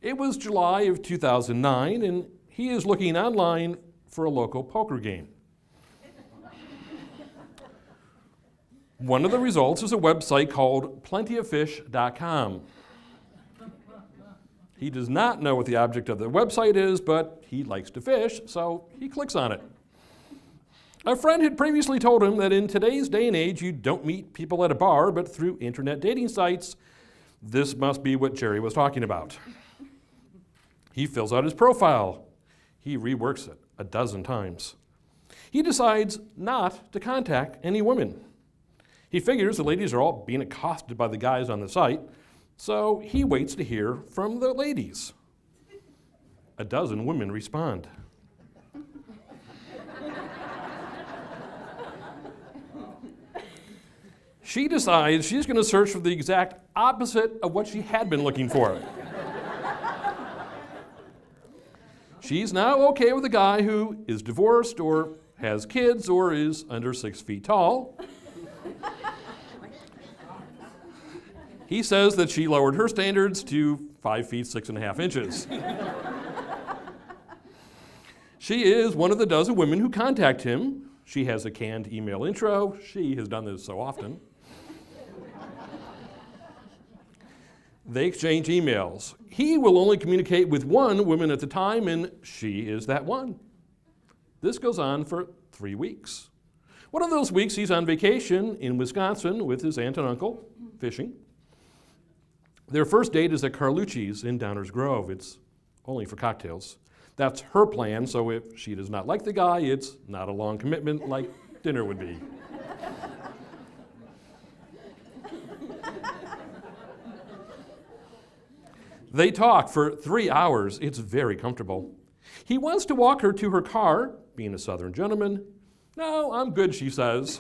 It was July of 2009, and he is looking online for a local poker game. One of the results is a website called plentyoffish.com. He does not know what the object of the website is, but he likes to fish, so he clicks on it. A friend had previously told him that in today's day and age, you don't meet people at a bar, but through internet dating sites. This must be what Jerry was talking about. He fills out his profile. He reworks it a dozen times. He decides not to contact any women. He figures the ladies are all being accosted by the guys on the site, so he waits to hear from the ladies. A dozen women respond. She decides she's going to search for the exact opposite of what she had been looking for. She's now okay with a guy who is divorced or has kids or is under 6 feet tall. He says that she lowered her standards to 5 feet 6.5 inches. She is one of the dozen women who contact him. She has a canned email intro. She has done this so often. They exchange emails. He will only communicate with one woman at a time, and she is that one. This goes on for 3 weeks. One of those weeks, he's on vacation in Wisconsin with his aunt and uncle, fishing. Their first date is at Carlucci's in Downers Grove. It's only for cocktails. That's her plan, so if she does not like the guy, it's not a long commitment like dinner would be. They talk for 3 hours. It's very comfortable. He wants to walk her to her car, being a Southern gentleman. No, I'm good, she says.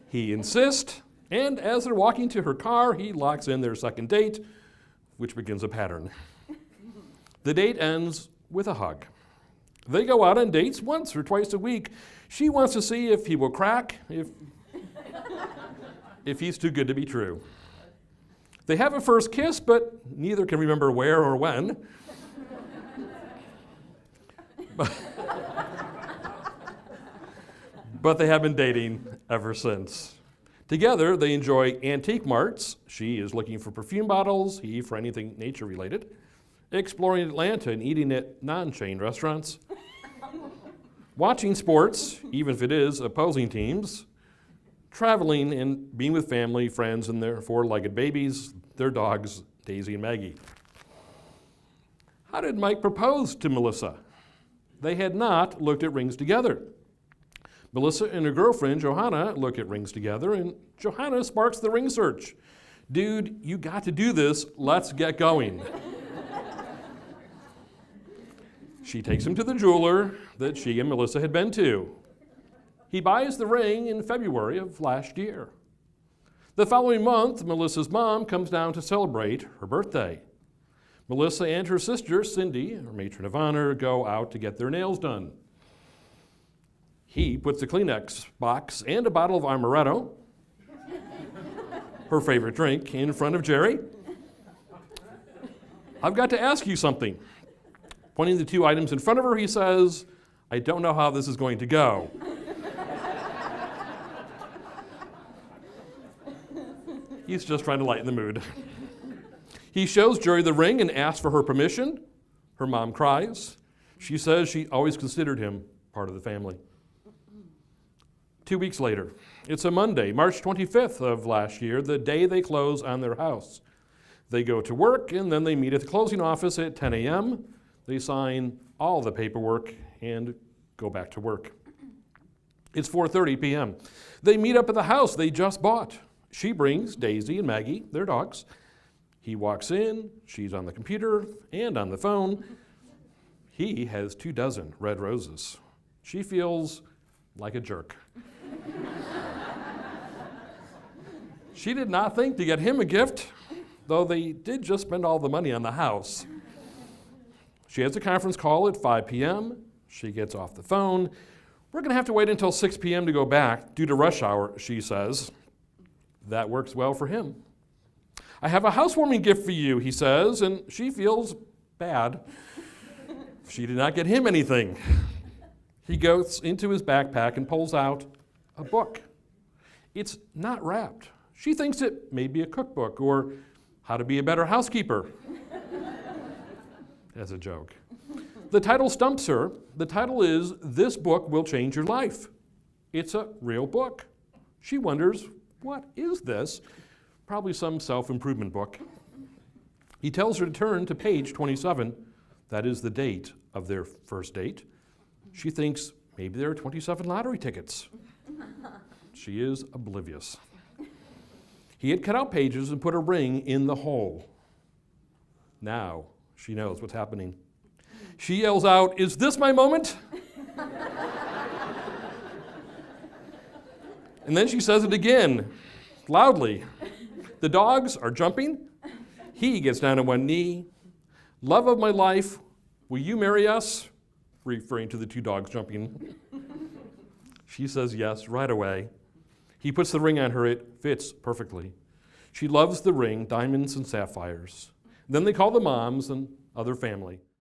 He insists, and as they're walking to her car, he locks in their second date, which begins a pattern. The date ends with a hug. They go out on dates once or twice a week. She wants to see if he will crack, if he's too good to be true. They have a first kiss, but neither can remember where or when. But they have been dating ever since. Together, they enjoy antique marts. She is looking for perfume bottles, he for anything nature-related, exploring Atlanta and eating at non-chain restaurants, watching sports, even if it is opposing teams, traveling and being with family, friends, and their 4-legged babies, their dogs, Daisy and Maggie. How did Mike propose to Melissa? They had not looked at rings together. Melissa and her girlfriend, Johanna, look at rings together, and Johanna sparks the ring search. Dude, you got to do this. Let's get going. She takes him to the jeweler that she and Melissa had been to. He buys the ring in February of last year. The following month, Melissa's mom comes down to celebrate her birthday. Melissa and her sister, Cindy, her matron of honor, go out to get their nails done. He puts a Kleenex box and a bottle of Amaretto, her favorite drink, in front of Jerry. I've got to ask you something. Pointing the 2 items in front of her, he says, I don't know how this is going to go. He's just trying to lighten the mood. He shows Jerry the ring and asks for her permission. Her mom cries. She says she always considered him part of the family. 2 weeks later, it's a Monday, March 25th of last year, the day they close on their house. They go to work, and then they meet at the closing office at 10 a.m. They sign all the paperwork and go back to work. It's 4:30 p.m. They meet up at the house they just bought. She brings Daisy and Maggie, their dogs. He walks in, she's on the computer and on the phone. He has 24 red roses. She feels like a jerk. She did not think to get him a gift, though they did just spend all the money on the house. She has a conference call at 5 p.m. She gets off the phone. We're going to have to wait until 6 p.m. to go back due to rush hour, she says. That works well for him. I have a housewarming gift for you, he says, and she feels bad. She did not get him anything. He goes into his backpack and pulls out a book. It's not wrapped. She thinks it may be a cookbook or how to be a better housekeeper. As a joke. The title stumps her. The title is, This Book Will Change Your Life. It's a real book. She wonders, what is this? Probably some self-improvement book. He tells her to turn to page 27. That is the date of their first date. She thinks maybe there are 27 lottery tickets. She is oblivious. He had cut out pages and put a ring in the hole. Now she knows what's happening. She yells out, "Is this my moment?" And then she says it again, loudly. The dogs are jumping. He gets down on one knee. "Love of my life, will you marry us?" Referring to the two dogs jumping. She says yes right away. He puts the ring on her. It fits perfectly. She loves the ring, diamonds and sapphires. Then they call the moms and other family.